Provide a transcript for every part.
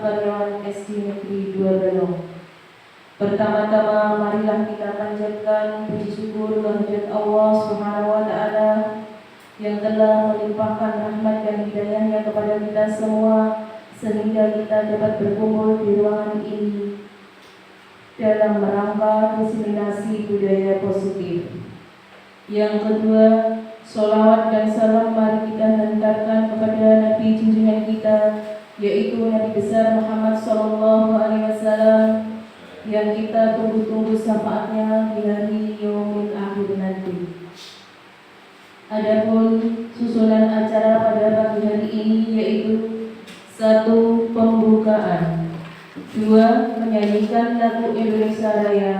karyawan SD Negeri 2 Belong. Pertama-tama marilah kita panjatkan puji syukur kehadirat Allah Subhanahu wa taala yang telah melimpahkan rahmat dan hidayahnya kepada kita semua sehingga kita dapat berkumpul di ruangan ini dalam rangka diseminasi budaya positif. Yang kedua, sholawat dan salam mari kita hantarkan kepada Nabi junjungan kita, yaitu Nabi besar Muhammad SAW, yang kita tunggu-tunggu syafaatnya di hari yaumil akhir nanti. Adapun susunan acara pada pagi hari ini yaitu 1. Pembukaan, 2. Menyanyikan lagu Indonesia Raya,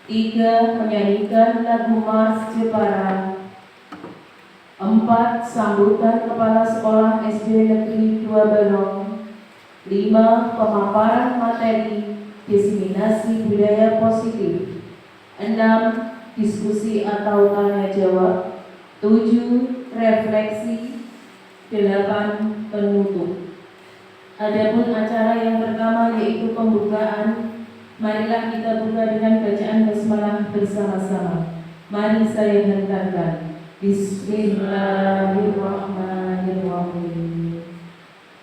3. Menyanyikan lagu Mars Jepara, 4. Sambutan Kepala Sekolah SD Negeri 2 Belong, 5. Pemaparan materi diseminasi budaya positif, 6. Diskusi atau tanya jawab, 7. Refleksi, 8. Penutup. Adapun acara yang pertama yaitu pembukaan, marilah kita buka dengan bacaan basmalah bersama-sama. Mari saya hantarkan. Bismillahirrahmanirrahim.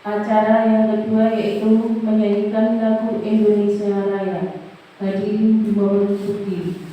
Acara yang kedua yaitu menyanyikan lagu Indonesia Raya. Hadirin dimohon berdiri.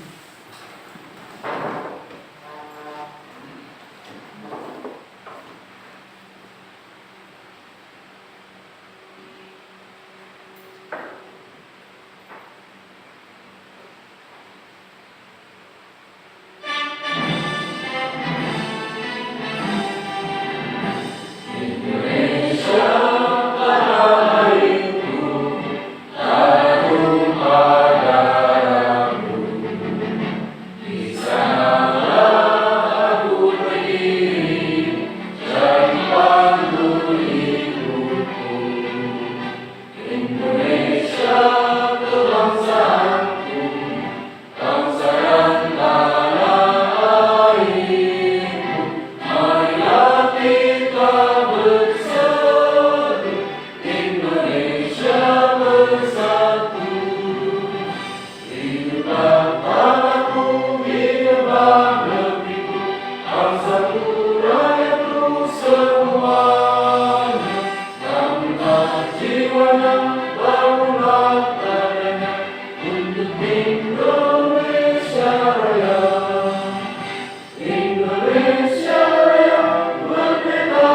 Indonesia Raya, merdeka,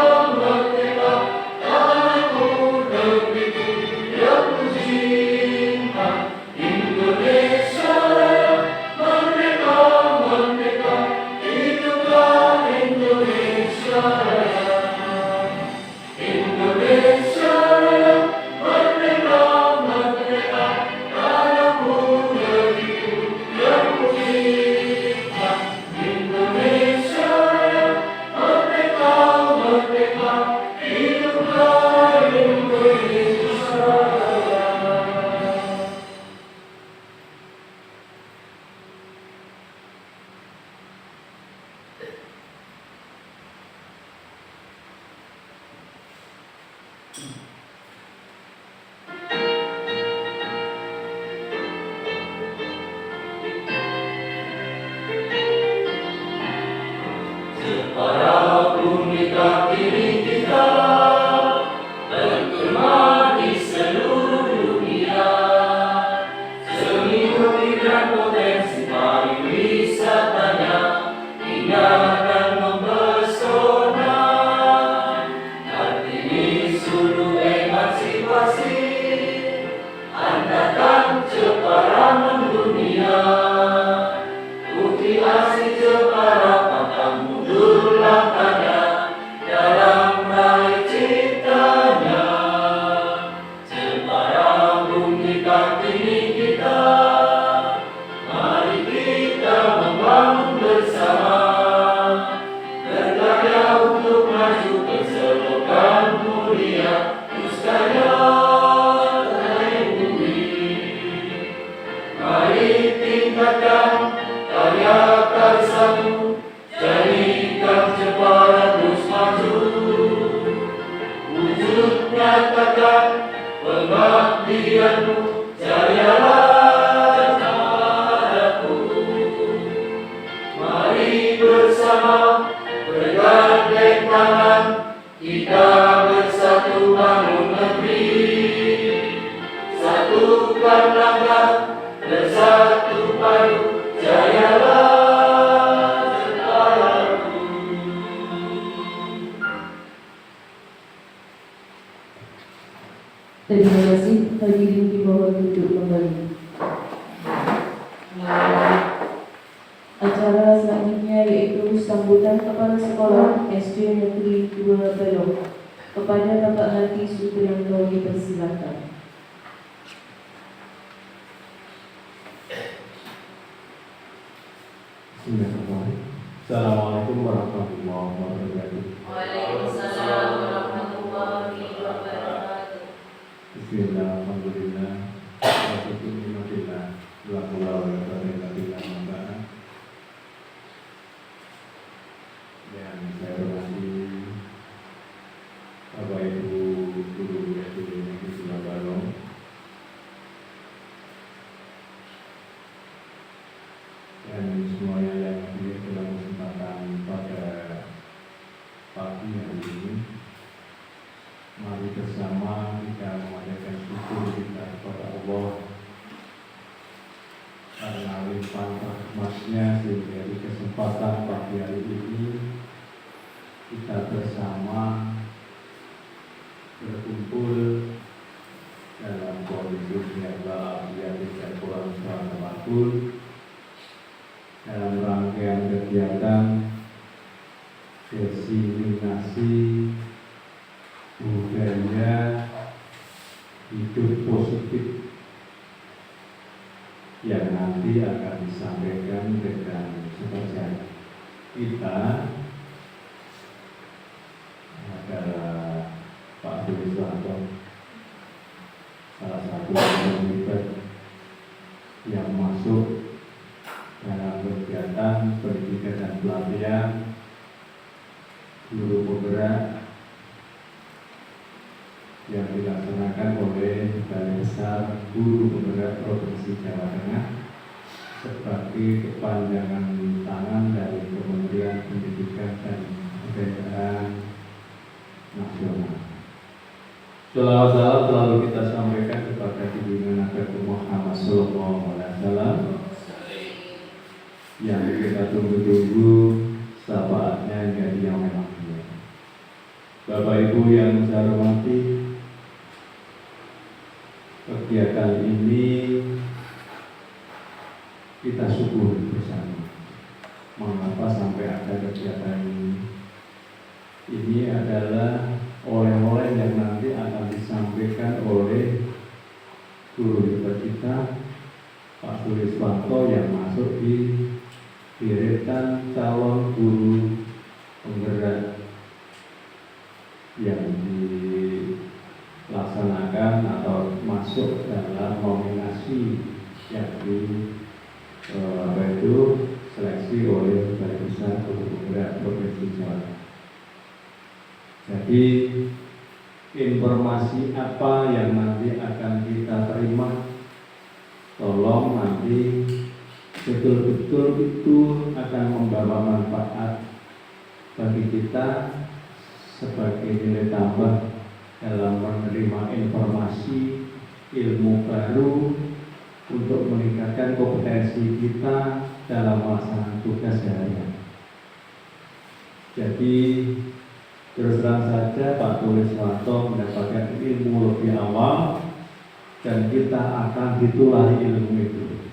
Terima kasih, hadirin dimohon duduk kembali. Acara selanjutnya yaitu sambutan kepala sekolah SD Negeri 2 Belong. Kepada Bapak Hadi Supriyanto dipersilakan. Assalamualaikum warahmatullahi wabarakatuh. Waalaikumsalam warahmatullahi wabarakatuh. Bismillah, alhamdulillah, alhamdulillah, dan saya hormati Bapak Ibu Guru SD Negeri Surabaya, dan semuanya yang hadir dalam kesempatan pada pagi hari ini. Mari bersama kita memanjatkan syukur kita kepada Allah karena limpahan rahmat-Nya, sehingga di kesempatan pagi hari ini kita bersama berkumpul dalam kondisi yang walafiat dan kurang waktu dalam rangkaian kegiatan diseminasi budaya hidup positif yang nanti akan disampaikan dengan seperti kita adalah Pak Dwi Suwanto, salah satu pemimpin yang masuk dalam kegiatan pendidikan dan pelatihan guru penggerak yang dilaksanakan oleh Balai Besar Guru Penggerak Provinsi Jawa Tengah sebagai kepanjangan tangan dari Kementerian Pendidikan dan Kebudayaan Nasional. Shalawat salam selalu kita sampaikan kepada junjungan Nabi Muhammad SAW yang kita tunggu-tunggu syafaatnya hingga yang memang. Bapak Ibu yang saya hormati, kegiatan ini kita syukuri bersama. Mengapa sampai ada kegiatan ini? Ini adalah oleh-oleh yang nanti akan disampaikan oleh guru hebat kita, Pak Dwi Suwanto, yang masuk di deretan calon guru penggerak yang dilaksanakan atau masuk dalam nominasi yang seleksi oleh Balai Besar Guru Penggerak Provinsi Jawa Tengah. Jadi informasi apa yang nanti akan kita terima, tolong nanti betul-betul itu akan membawa manfaat bagi kita sebagai nilai tambah dalam menerima informasi ilmu baru untuk meningkatkan kompetensi kita dalam melaksanakan tugas sehari-hari. Jadi terus terang saja Pak Dwi Suwanto mendapatkan ilmu lebih awal dan kita akan ditulari ilmu itu.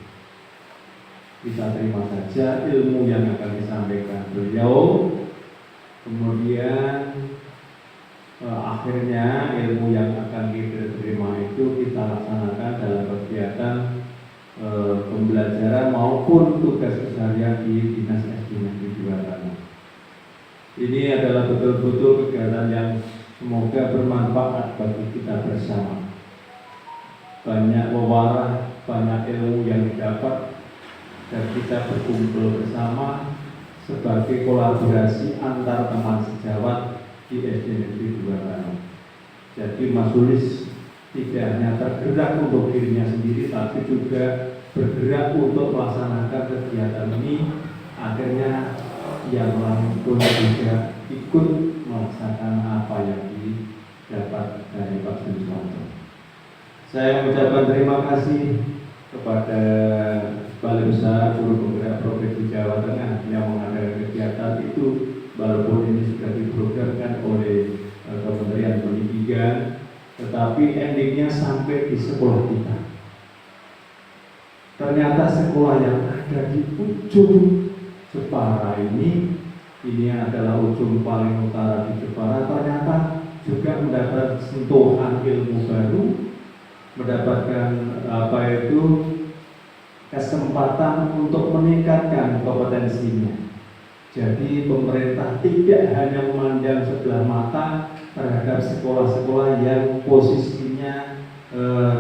Kita terima saja ilmu yang akan disampaikan beliau. Kemudian akhirnya ilmu yang akan kita terima itu kita laksanakan dalam kegiatan pembelajaran maupun tugas keseharian di Dinas SD Negeri 2 Belong. Ini adalah betul-betul kegiatan yang semoga bermanfaat bagi kita bersama. Banyak wawasan, banyak ilmu yang didapat, dan kita berkumpul bersama sebagai kolaborasi antar teman sejawat di SD Negeri 2 Belong. Jadi Mas Sulis tidak hanya tergerak untuk dirinya sendiri, tapi juga bergerak untuk melaksanakan kegiatan ini. Akhirnya yang lain pun juga ikut melaksanakan apa yang didapat dari Pak Suliswanto. Saya mengucapkan terima kasih kepada Balai Besar Guru Penggerak Provinsi Jawa Tengah yang mengadakan kegiatan itu, walaupun ini sudah diprogramkan oleh Kementerian Pendidikan, tetapi endingnya sampai di sekolah kita. Ternyata sekolah yang ada di ujung Jepara ini adalah ujung paling utara di Jepara, ternyata juga mendapat sentuhan ilmu baru, mendapatkan kesempatan untuk meningkatkan kompetensinya. Jadi pemerintah tidak hanya memandang sebelah mata terhadap sekolah-sekolah yang posisinya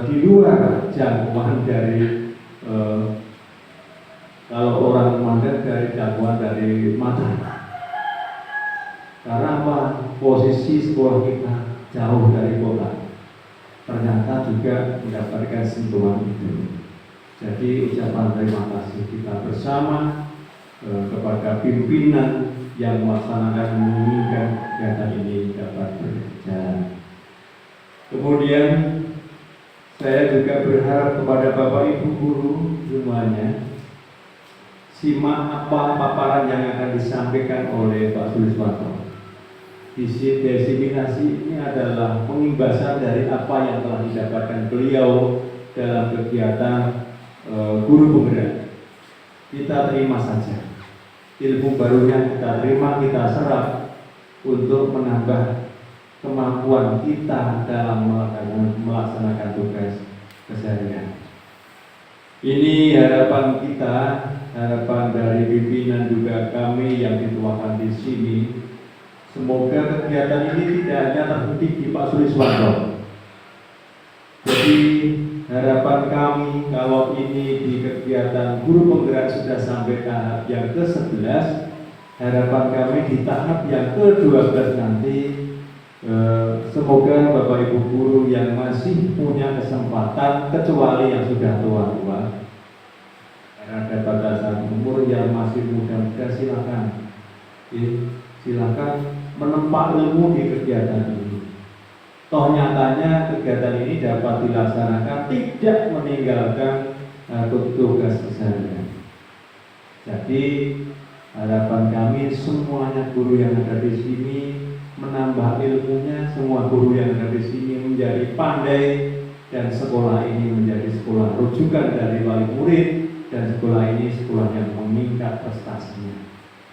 di luar jangkauan dari kalau orang memandang dari jangkauan dari mata. Karena apa? Posisi sekolah kita jauh dari kota. Ternyata juga mendapatkan sentuhan itu. Jadi ucapan terima kasih kita bersama kepada pimpinan yang melaksanakan menginginkan kegiatan ini dapat berjalan. Kemudian saya juga berharap kepada Bapak Ibu guru semuanya, simak apa paparan yang akan disampaikan oleh Pak Suliswanto. Diseminasi ini adalah pengimbasan dari apa yang telah didapatkan beliau dalam kegiatan guru penggerak. Kita terima saja ilmu barunya, kita terima, kita serap untuk menambah kemampuan kita dalam melaksanakan tugas keseharian. Ini harapan kita, harapan dari pimpinan juga kami yang dituakan di sini. Semoga kegiatan ini tidak hanya terhenti di Pak Suliswanto. Jadi harapan kami kalau ini di kegiatan guru penggerak sudah sampai tahap yang ke-11, harapan kami di tahap yang ke-12 nanti semoga Bapak Ibu guru yang masih punya kesempatan, kecuali yang sudah tua-tua, karena ada batasan umur, yang masih muda-muda silakan menempa ilmu di kegiatan ini. Toh nyatanya kegiatan ini dapat dilaksanakan tidak meninggalkan tugas keseharian. Jadi harapan kami semuanya guru yang ada di sini menambah ilmunya, semua guru yang ada di sini menjadi pandai, dan sekolah ini menjadi sekolah rujukan dari wali murid, dan sekolah ini sekolah yang meningkat prestasinya.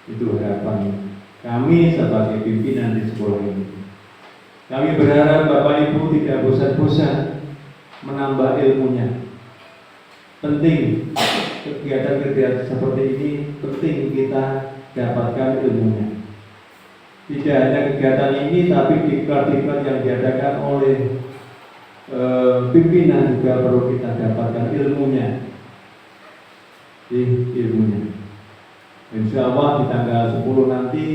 Itu harapan kami sebagai pimpinan di sekolah ini. Kami berharap Bapak Ibu tidak bosan-bosan menambah ilmunya. Penting kegiatan-kegiatan seperti ini, penting kita dapatkan ilmunya. Tidak hanya kegiatan ini, tapi diklat-diklat yang diadakan oleh pimpinan juga perlu kita dapatkan ilmunya. Insya Allah di tanggal 10 nanti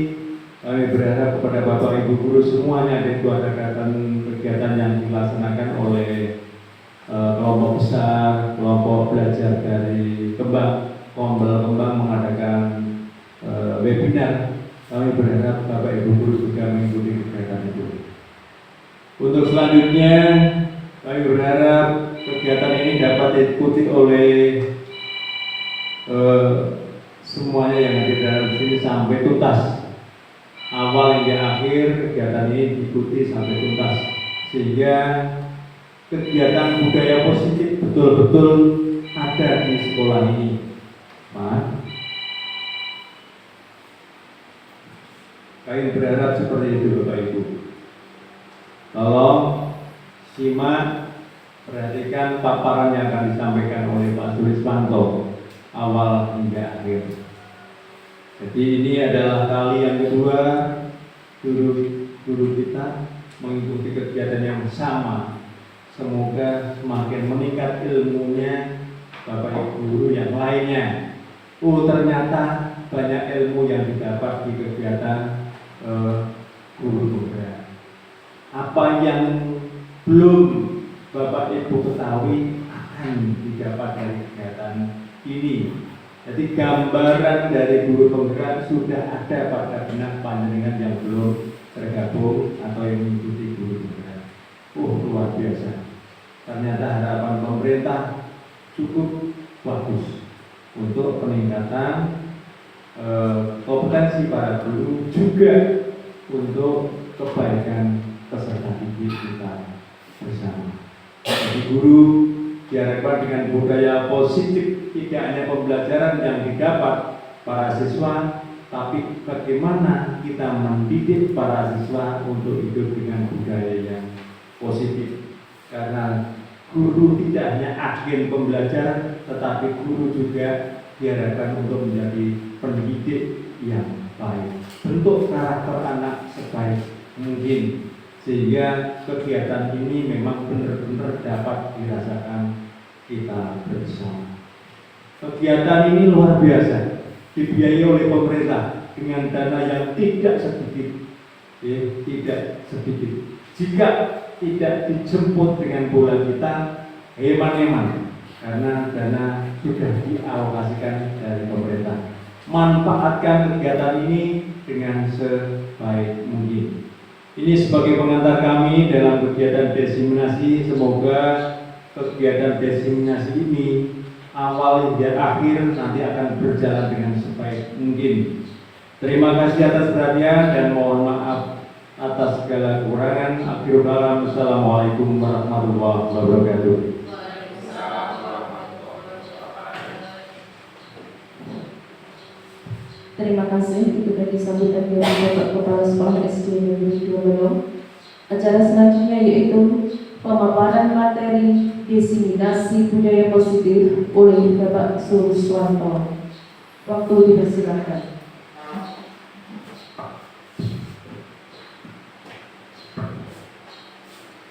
kami berharap kepada Bapak Ibu guru semuanya, yaitu ada kegiatan yang dilaksanakan oleh kelompok besar, kelompok belajar dari Kombel Kembang mengadakan webinar. Kami berharap Bapak Ibu guru juga mengikuti kegiatan itu. Untuk selanjutnya, kami berharap kegiatan ini dapat diikuti oleh semuanya yang ada di dalam sini sampai tuntas. Awal hingga akhir kegiatan ini diikuti sampai tuntas, sehingga kegiatan budaya positif betul-betul ada di sekolah ini. Kami berharap seperti itu Bapak Ibu. Tolong simak, perhatikan paparan yang akan disampaikan oleh Pak Suliswanto awal hingga akhir. Jadi ini adalah kali yang kedua guru kita mengikuti kegiatan yang sama. Semoga semakin meningkat ilmunya Bapak Ibu guru yang lainnya. Ternyata banyak ilmu yang didapat di kegiatan guru penggerak. Apa yang belum Bapak Ibu ketahui akan didapat dari kegiatan ini. Jadi gambaran dari guru penggerak sudah ada pada benak panjenengan yang belum tergabung atau yang mengikuti guru penggerak. Luar biasa. Ternyata harapan pemerintah cukup bagus untuk peningkatan kompetensi para guru, juga untuk kebaikan peserta didik kita bersama. Jadi guru diharapkan dengan budaya positif, tidak hanya pembelajaran yang didapat para siswa, tapi bagaimana kita mendidik para siswa untuk hidup dengan budaya yang positif. Karena guru tidak hanya agen pembelajaran, tetapi guru juga diharapkan untuk menjadi pendidik yang baik, bentuk karakter anak sebaik mungkin, sehingga kegiatan ini memang benar-benar dapat dirasakan kita bersama. Kegiatan ini luar biasa, dibiayai oleh pemerintah dengan dana yang tidak sedikit, tidak sedikit. Jika tidak dijemput dengan bola kita, hemat-hemat, karena dana sudah dialokasikan dari pemerintah. Manfaatkan kegiatan ini dengan sebaik mungkin. Ini sebagai pengantar kami dalam kegiatan diseminasi. Semoga kegiatan diseminasi ini awal hingga akhir nanti akan berjalan dengan sebaik mungkin. Terima kasih atas perhatian dan mohon maaf atas segala kekurangan. Akhirul kalam. Assalamualaikum warahmatullahi wabarakatuh. Terima kasih. Itu tadi sambutan dari Bapak Kepala Sekolah SD Negeri 2 Belong. Acara selanjutnya yaitu pemaparan materi diseminasi budaya positif oleh Bapak Suriswanto. Waktu dipersilakan.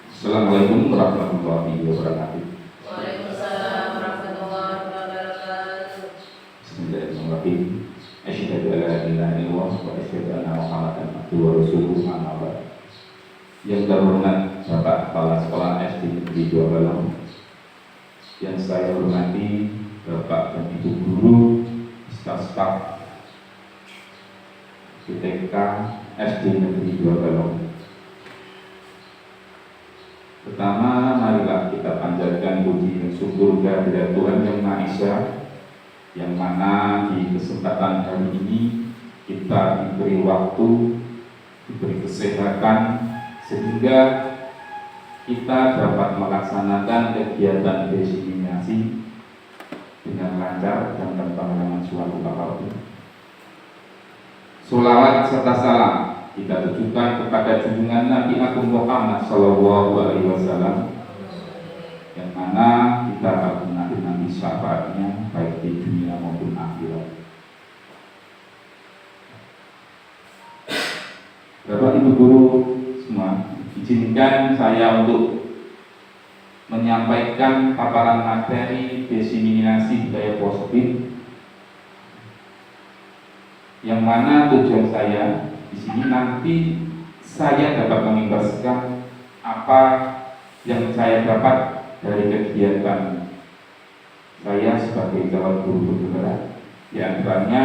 Assalamualaikum warahmatullahi wabarakatuh. Waalaikumsalam warahmatullahi wabarakatuh. Bismillahirrahmanirrahim. Asyhadu an la ilaha illallah wa asyhadu anna Muhammadan abduhu wa rasuluhu, amma ba'd. Yang terhormat Bapak Kepala Sekolah SD Negeri 2 Belong, yang saya hormati Bapak dan Ibu guru, staf BTK SD Negeri 2 Belong. Pertama, marilah kita panjatkan puji dan syukur kehadirat Tuhan Yang Maha Esa, yang mana di kesempatan kali ini kita diberi waktu, diberi kesehatan, sehingga kita dapat melaksanakan kegiatan diseminasi dengan lancar dan tanpa halangan suatu apapun. Sholawat serta salam kita tujukan kepada junjungan Nabi Agung Muhammad SAW, yang mana kita akan menanti syafaatnya baik di dunia maupun akhirat. Bapak Ibu guru semua, izinkan saya untuk menyampaikan paparan materi diseminasi budaya positif, yang mana tujuan saya di sini nanti saya dapat mengimbaskan apa yang saya dapat dari kegiatan saya sebagai calon guru penggerak, di antaranya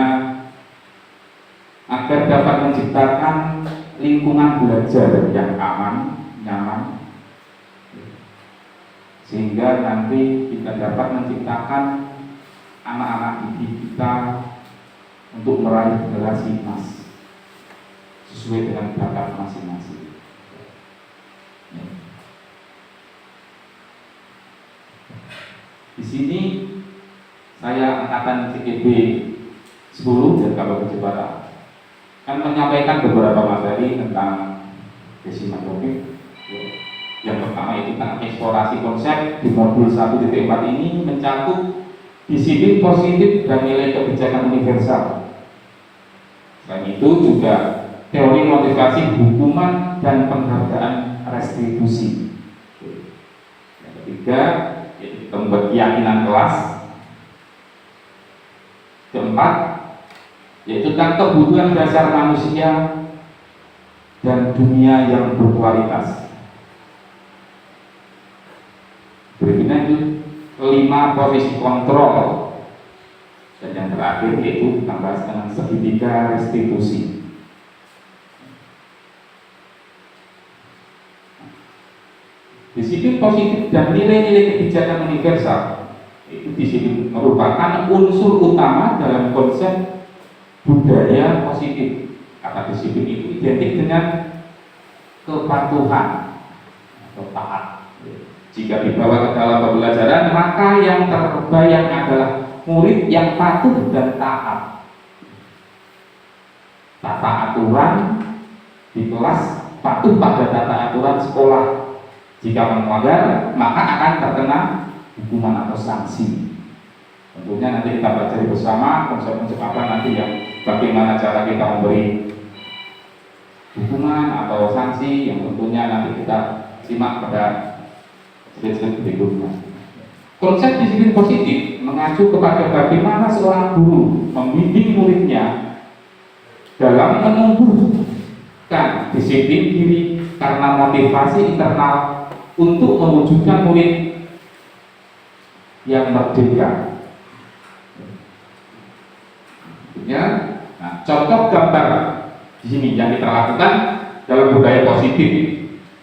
agar dapat menciptakan lingkungan belajar yang aman, nyaman, sehingga nanti kita dapat menciptakan anak-anak didik kita untuk meraih generasi emas sesuai dengan bakat masing-masing. Di sini saya angkatan CGB 10 dan Kabupaten Jepara akan menyampaikan beberapa materi tentang diseminasi. Yang pertama itu tentang eksplorasi konsep di modul 1.4 ini mencakup disiplin positif dan nilai kebijakan universal. Selain itu juga teori motivasi hukuman dan penghargaan restitusi. Yang ketiga yaitu tentang keyakinan kelas. Keempat yaitu tentang kebutuhan dasar manusia dan dunia yang berkualitas. berikutnya itu 5 posisi kontrol, dan yang terakhir yaitu kita bahas dengan segitiga restitusi. Disiplin positif dan nilai-nilai kebijakan universal itu disiplin merupakan unsur utama dalam konsep budaya positif. Kata disiplin itu identik dengan kepatuhan atau taat. Jika dibawa ke dalam pembelajaran, maka yang terbayang adalah murid yang patuh dan taat. Tata aturan di kelas, patuh pada tata aturan sekolah. Jika melanggar, maka akan terkena hukuman atau sanksi. Tentunya nanti kita pelajari bersama konsep-konsep apa nanti yang bagaimana cara kita memberi hukuman atau sanksi yang tentunya nanti kita simak pada slide berikutnya. Konsep disiplin positif mengacu kepada bagaimana seorang guru membimbing muridnya dalam menumbuhkan disiplin diri karena motivasi internal untuk mewujudkan murid yang merdeka. Ya, nah, contoh gambar di sini yang kita lakukan dalam budaya positif,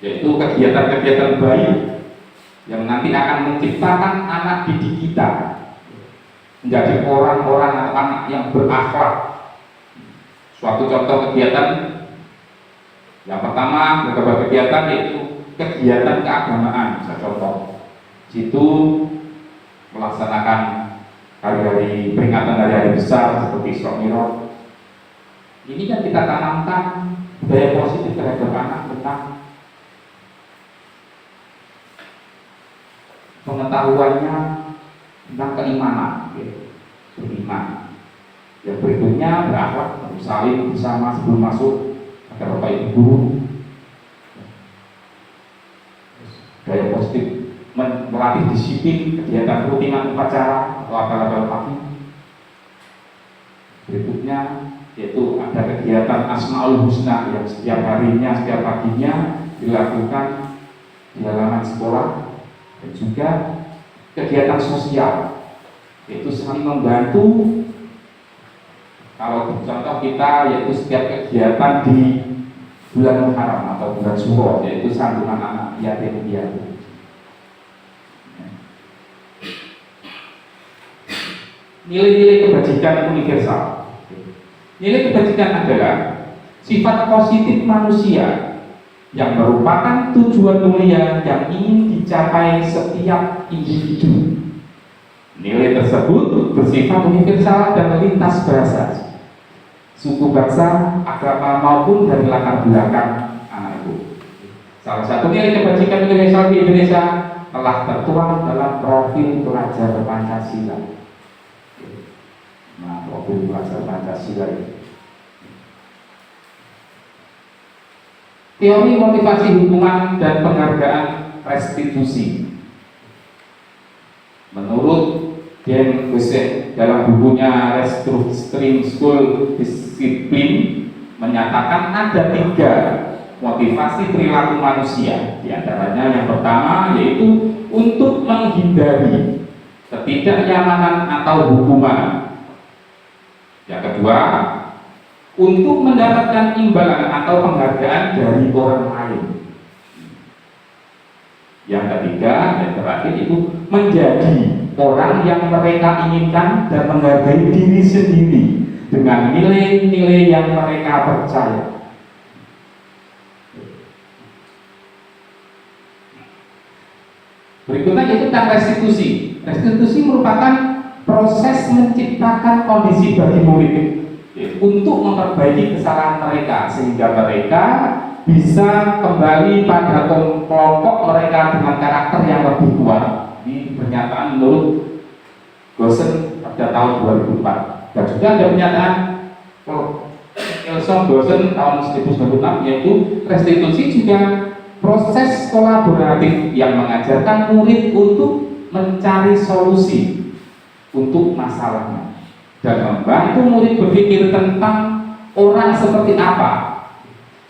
yaitu kegiatan-kegiatan baik yang nanti akan menciptakan anak didik kita menjadi orang-orang atau anak yang berakhlak. Suatu contoh kegiatan yang pertama, beberapa kegiatan yaitu kegiatan keagamaan. Saya contoh, situ melaksanakan hari-hari peringatan hari-hari besar seperti Isra Mi'raj. Ini kan kita tanamkan budaya positif terhadap anak tentang pengetahuannya tentang keimanan, beriman. Yang berikutnya berakhlak, saling bersama sebelum masuk agar Bapak Ibu guru. Budaya positif melatih disiplin kegiatan rutinan upacara atau apel-apel pagi. Berikutnya yaitu ada kegiatan Asmaul Husna yang setiap harinya, setiap paginya dilakukan di halaman sekolah. Dan juga kegiatan sosial yaitu saling membantu. Kalau contoh kita yaitu setiap kegiatan di bulan Muharram atau bulan Syuro yaitu santunan anak yatim piatu. Nilai-nilai kebajikan universal. Nilai kebajikan adalah sifat positif manusia yang merupakan tujuan mulia yang ingin dicapai setiap individu. Nilai tersebut bersifat universal dan lintas bahasa, suku, bangsa, agama maupun dari latar belakang anak itu. Salah satu nilai kebajikan universal di Indonesia telah tertuang dalam profil pelajar Pancasila. Nah, profil pelajar Pancasila itu. Teori motivasi hukuman dan penghargaan restitusi. Menurut Gen Wesek dalam bukunya Restructuring School Discipline menyatakan ada 3 motivasi perilaku manusia. Di antaranya yang pertama yaitu untuk menghindari ketidaknyamanan atau hukuman. Yang kedua, untuk mendapatkan imbalan atau penghargaan dari orang lain. Yang ketiga dan terakhir itu menjadi orang yang mereka inginkan dan menghargai diri sendiri dengan nilai-nilai yang mereka percaya. Berikutnya yaitu tentang restitusi. Restitusi merupakan proses menciptakan kondisi bagi murid untuk memperbaiki kesalahan mereka sehingga mereka bisa kembali pada kelompok mereka dengan karakter yang lebih kuat. Ini pernyataan menurut Gosen pada tahun 2004. Dan juga ada pernyataan Elson Gosen tahun 1996 yaitu restitusi juga proses kolaboratif yang mengajarkan murid untuk mencari solusi untuk masalahnya dan membantu murid berpikir tentang orang seperti apa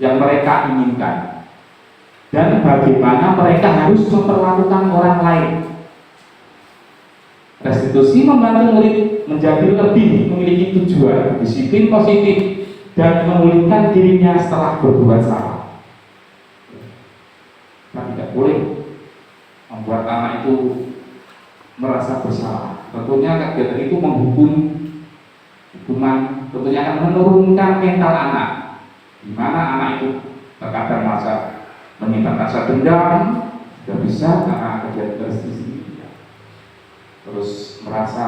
yang mereka inginkan dan bagaimana mereka harus memperlakukan orang lain Restitusi membantu murid menjadi lebih memiliki tujuan, disiplin positif, dan memulihkan dirinya setelah berbuat salah. Kita tidak boleh membuat anak itu merasa bersalah. Tentunya kegiatan itu hukuman tentunya akan menurunkan mental anak, di mana anak itu terkadang merasa menyimpan rasa dendam, tidak bisa karena kegiatan restitusi, terus merasa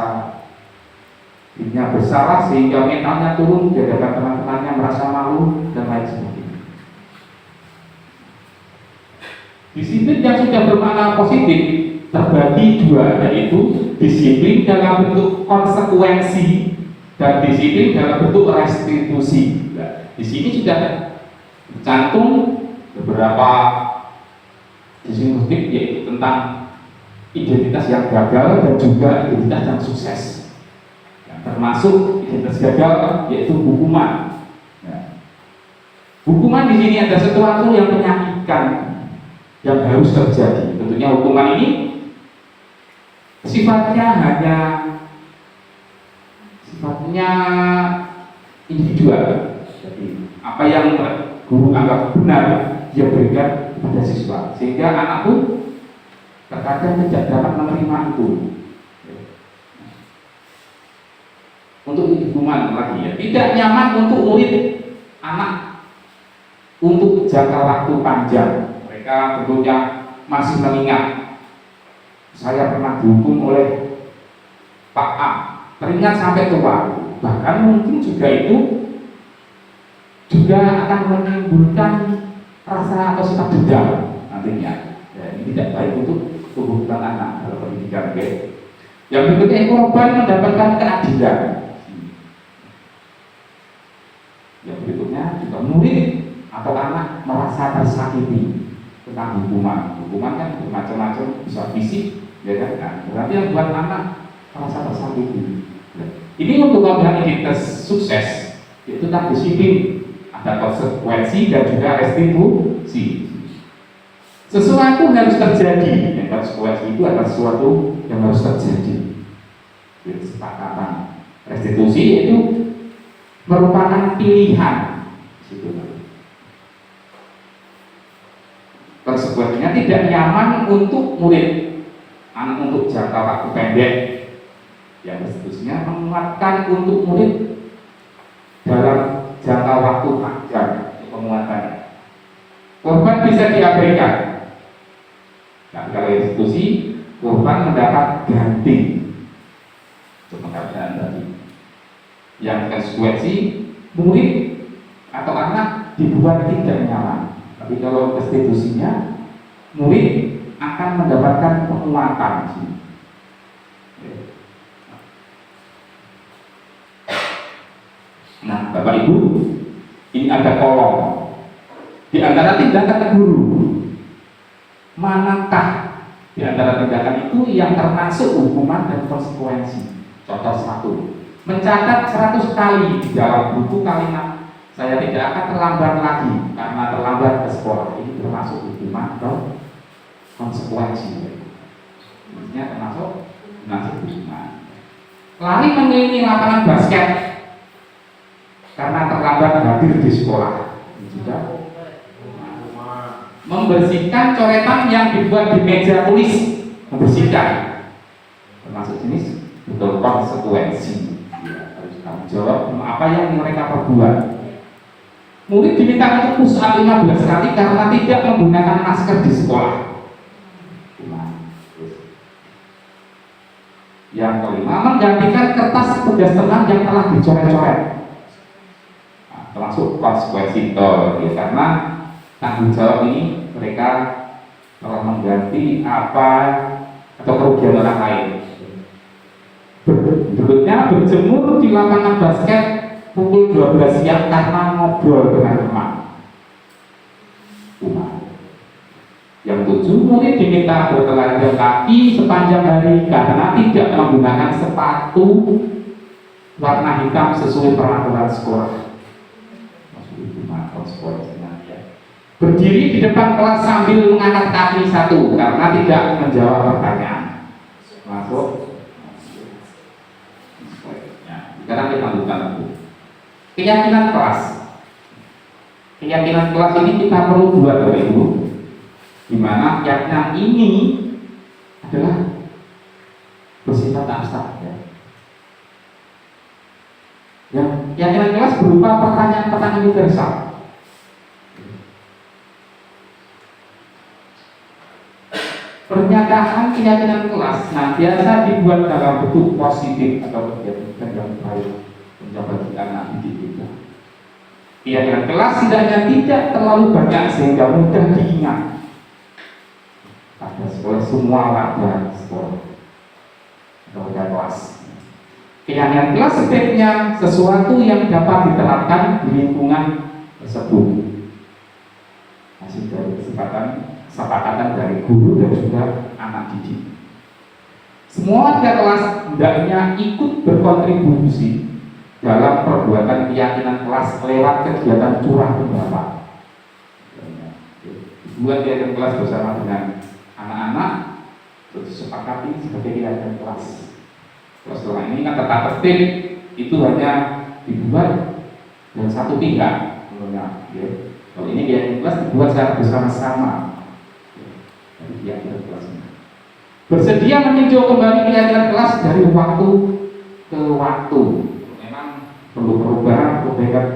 dirinya bersalah sehingga mentalnya turun di hadapan teman-temannya, merasa malu dan lain sebagainya. Disiplin yang sudah bermakna positif terbagi dua, yaitu disiplin dalam bentuk konsekuensi dan disiplin dalam bentuk restitusi. Nah, di sini sudah tercantum beberapa disiplin positif, yaitu tentang identitas yang gagal dan juga identitas yang sukses. Yang termasuk identitas gagal yaitu hukuman. Nah, hukuman di sini ada sesuatu yang menyakitkan yang harus terjadi. Tentunya hukuman ini sifatnya individual. Jadi apa yang guru anggap benar dia berikan kepada siswa, sehingga anak pun terkadang tidak dapat menerima itu. Untuk hukuman lagi ya, tidak nyaman untuk murid anak untuk jangka waktu panjang. Mereka tentunya masih mengingat, saya pernah dihukum oleh Pak A, teringat sampai tua. Bahkan mungkin juga itu juga akan menimbulkan rasa atau sifat dendam nantinya. Ya, ini tidak baik untuk tumbuh anak dalam pendidikan. Okay? Yang berikutnya, korban mendapatkan keadilan. Yang berikutnya juga murid atau anak merasa tersakiti tentang hukuman. Hukuman kan bermacam-macam, bisa fisik, ya kan? Nah, berarti yang buat anak merasa tersakiti. Ini untuk orang identitas sukses, yaitu tentang disiplin, ada konsekuensi dan juga restitusi. Sesuatu harus terjadi, yang konsekuensi itu adalah sesuatu yang harus terjadi. Kesepakatan. Restitusi itu merupakan pilihan. Konsekuensinya tidak nyaman untuk murid, anak untuk jangka waktu pendek. Yang restitusinya menguatkan untuk murid dalam jangka waktu panjang penguatannya. Korban bisa diabaikan. Nah, kalau restitusi, korban mendapat ganti untuk pengadaan tadi. Yang konsekuensi, murid atau anak dibuat tidak nyaman. Tapi kalau restitusinya, murid akan mendapatkan penguatan. Nah, Bapak Ibu, ini ada kolom. Di antara tindakan guru, manakah di antara tindakan itu yang termasuk hukuman dan konsekuensi? Contoh 1, mencatat 100 kali di dalam buku kalimat saya tidak akan terlambat lagi karena terlambat ke sekolah. Ini termasuk hukuman atau konsekuensi? Maksudnya termasuk hukuman. Lari mengelilingi lapangan basket karena terlambat hadir di sekolah. Ini juga membersihkan coretan yang dibuat di meja tulis, membersihkan, termasuk jenis betul konsekuensi. Ya, harus tanggung jawab apa yang mereka perbuat. Murid diminta untuk push up 15 kali karena tidak menggunakan masker di sekolah. Yang kelima, menggantikan kertas tugas tenang yang telah dicoret-coret. Nah, termasuk konsekuensi itu, ya, karena tanggung jawab ini mereka telah mengganti apa atau kerugian orang lain. Berikutnya, berjemur di lapangan basket pukul 12 siang karena ngobrol dengan teman. Yang 7, murid diminta bertelanjang kaki sepanjang hari karena tidak menggunakan sepatu warna hitam sesuai peraturan sekolah. Berdiri di depan kelas sambil mengangkat kaki 1 karena tidak menjawab pertanyaan. Masuk. lanjutkan dulu. Keyakinan kelas. Keyakinan kelas ini kita perlu buat Bapak Ibu, di mana keyakinan ini adalah bersifat abstrak ya. Yang keyakinan kelas berupa pertanyaan-pertanyaan universal. Pernyataan keyakinan kelas biasa dibuat dalam bentuk positif atau keyakinan yang baik menjadi anak didik kita. Keyakinan kelas setidaknya tidak terlalu banyak sehingga mudah diingat pada sekolah semua warga sekolah atau kelas. Keyakinan kelas sebaiknya sesuatu yang dapat diterapkan di lingkungan tersebut. Hasil dari kesepakatan dari guru dan juga anak didik. Semua warga kelas hendaknya ikut berkontribusi dalam perbuatan keyakinan kelas lewat kegiatan curah pendapat. Buat keyakinan kelas bersama dengan anak-anak terus sepakati sebagai keyakinan kelas. Terus setelah ini kan tata tertib itu hanya dibuat dengan satu pihak. Kalau ini keyakinan kelas dibuat secara bersama-sama. Keyakinan kelas ini. Bersedia meninjau kembali keyakinan kelas dari waktu ke waktu. Memang perlu perubahan, perbaikan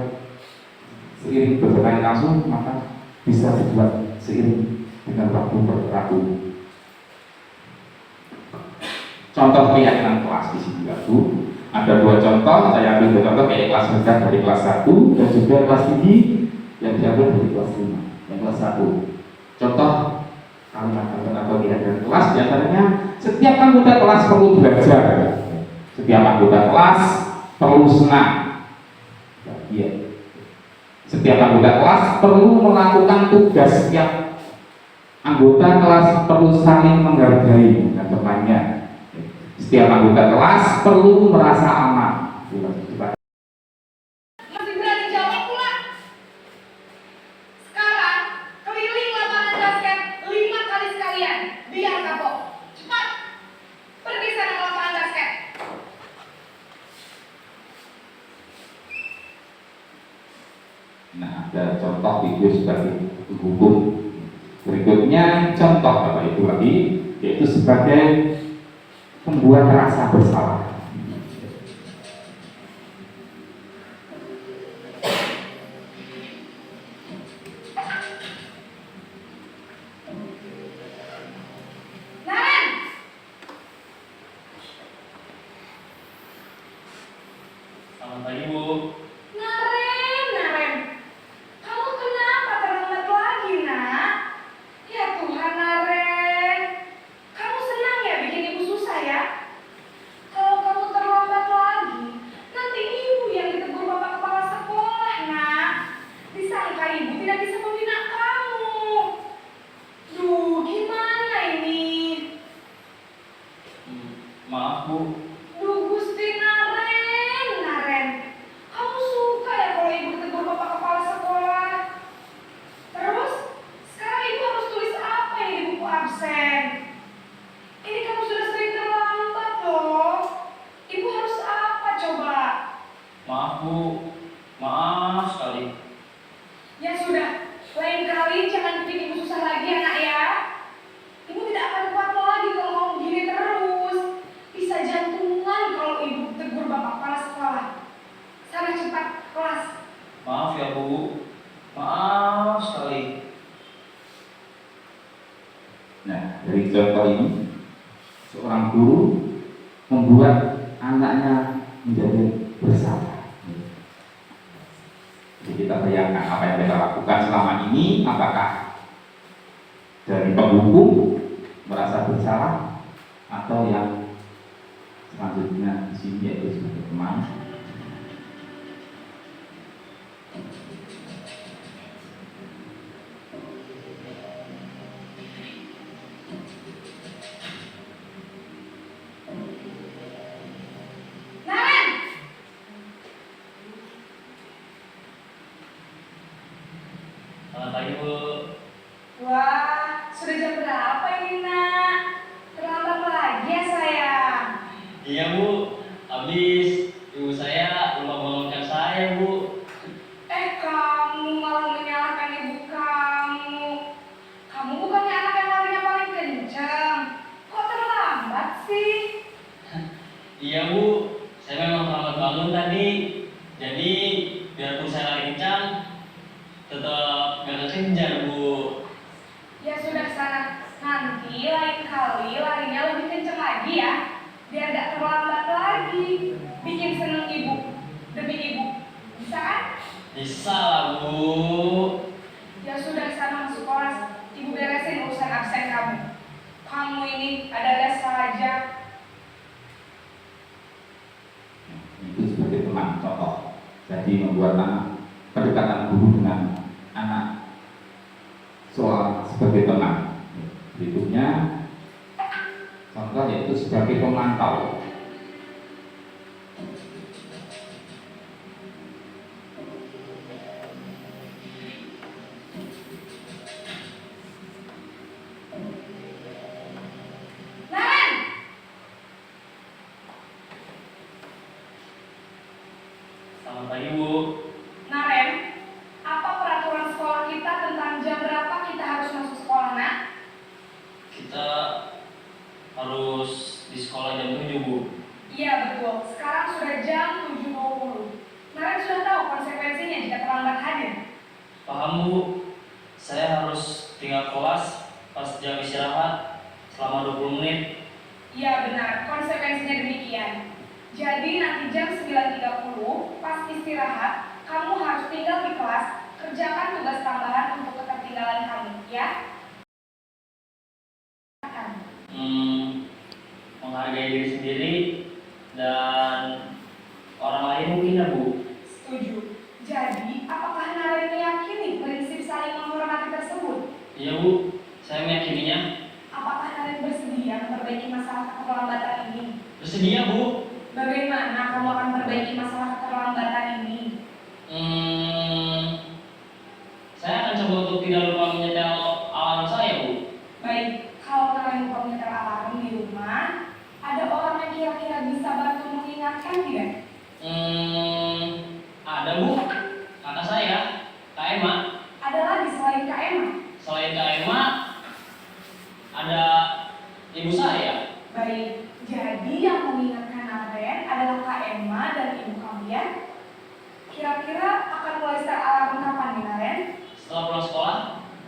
seiring berjalannya langsung, maka bisa dibuat seiring dengan waktu berlaku. Contoh keyakinan kelas di sini Bu. Ada dua contoh, saya ambil dua contoh kayak kelas rendah dari kelas 1 dan juga kelas tinggi yang diambil dari kelas 5. Yang kelas 1. Contoh kalimat-kalimat atau keyakinan kelas diantaranya setiap anggota kelas perlu belajar. Setiap anggota kelas perlu senang. Iya. Setiap anggota kelas perlu melakukan tugas. Setiap anggota kelas perlu saling menghargai dengan temannya. Setiap anggota kelas perlu merasa aman. Masih berani jawab pula. Sekarang keliling lapangan basket 5 kali sekalian. Biar kapok. Cepat. Pergi sana ke lapangan basket. Nah, ada contoh video sebagai hukum. Berikutnya contoh Bapak Ibu lagi, yaitu sebagai membuat rasa bersalah. Naren. Selamat pagi Bu. Naren. Kamu kenapa terlambat lagi, Nak? Ya Tuhan, Naren. Kamu senang ya bikin ibu susah ya? Kalau kamu terlambat lagi, nanti ibu yang ditegur bapak kepala sekolah, Nak. Disangka ibu tidak bisa membina kamu. Duh, gimana ini? Maaf Bu. Duh, Gusti Naren. Kamu suka ya kalau ibu ditegur bapak kepala sekolah? Terus, sekarang ibu harus tulis apa ini di buku absen? Ini kamu sudah sering terlambat loh. Ibu harus apa coba? Maaf Bu. Maaf sekali. Ya sudah, lain kali jangan bikin ibu susah lagi ya nak ya. Ibu tidak akan kuat lagi kalau kamu begini terus. Bisa jantungan kalau ibu tegur bapak kepala sekolah. Sana cepat kelas. Maaf ya Bu. Maaf sekali. Nah, dari contoh ini, seorang guru membuat anaknya menjadi bersalah. Jadi kita bayangkan apa yang kita lakukan selama ini, apakah dari penghukum merasa bersalah atau yang selanjutnya di sini yaitu sebagai teman. Naren. Selamat pagi Bu. Wah, sudah jam berapa ini nak? Terlambat lagi ya sayang. Iya Bu. Habis ibu saya Iya Bu, saya memang terlambat bangun tadi. Jadi biarpun saya lari kencang, tetap gak kekejar Bu. Ya sudah sana, nanti lain kali larinya lebih kenceng lagi ya, biar gak terlambat lagi. Bikin seneng ibu, demi ibu. Bisa kan? Bisa lah Bu. Ya sudah sana masuk kelas, ibu beresin urusan absen kamu. Kamu ini ada-ada saja. Itu sebagai teman contoh. Jadi membuat anak kedekatan guru dengan anak soal sebagai teman. Berikutnya contoh yaitu sebagai pemantau. Naren! Selamat pagi Bu. Naren, apa peraturan sekolah kita tentang jam berapa kita harus masuk sekolah, nak? Kita harus di sekolah jam 7 Bu. Iya betul, sekarang sudah jam 7.20. Naren sudah tahu konsekuensinya jika terlambat hadir. Paham Bu, saya harus tinggal kelas pas jam istirahat selama 20 menit. Iya benar, konsekuensinya demikian. Jadi nanti jam 9.30 pas istirahat, kamu harus tinggal di kelas, kerjakan tugas tambahan untuk ketertinggalan kamu, ya? Menghargai diri sendiri dan orang lain mungkin ya Bu. Setuju. Jadi, apakah Naren meyakini prinsip saling menghormati tersebut? Iya Bu, saya meyakininya. Apakah Naren bersedia memperbaiki masalah keterlambatan ini? Bersedia Bu. Bagaimana kamu akan memperbaiki masalah keterlambatan ini? Saya akan coba untuk tidak lupa menyetel alarm saya Bu. Baik, kalau Naren lupa menyetel alarm di rumah, ada orang yang kira-kira bisa bantu mengingatkan tidak? Ada Bu, kakak saya, Kak Emma. Ada lagi selain Kak Emma? Selain Kak Emma, ada ibu saya. Baik, jadi yang mengingatkan Naren adalah Kak Emma dan ibu kalian. Kira-kira akan mulai start alarm kapan nih Naren? Setelah pulang sekolah,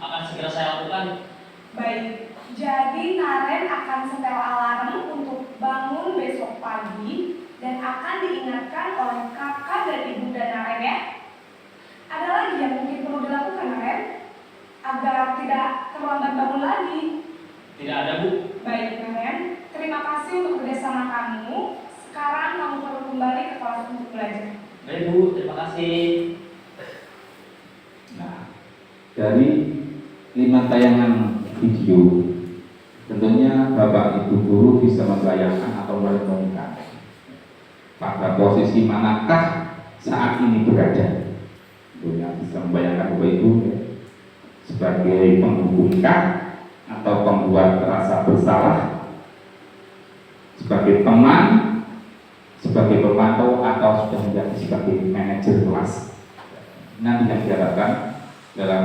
akan segera saya lakukan. Baik, jadi Naren akan setel alarm untuk bangun besok pagi dan akan diingatkan oleh kakak dan ibu dan Naren ya. Ada lagi yang mungkin perlu dilakukan Naren agar tidak terlambat bangun lagi. Tidak ada Bu. Baik Naren, terima kasih untuk kerjasama kamu. Sekarang kamu perlu kembali ke kelas untuk belajar. Baik Bu, terima kasih. Nah, dari 5 tayangan video, tentunya Bapak Ibu guru bisa membayangkan atau merenungkan pada posisi manakah saat ini berada. Tentunya bisa membayangkan Bapak Ibu sebagai penghubungkah atau pembuat rasa bersalah, sebagai teman, sebagai pemantau, atau sudah menjadi sebagai manajer kelas. Nanti yang diharapkan dalam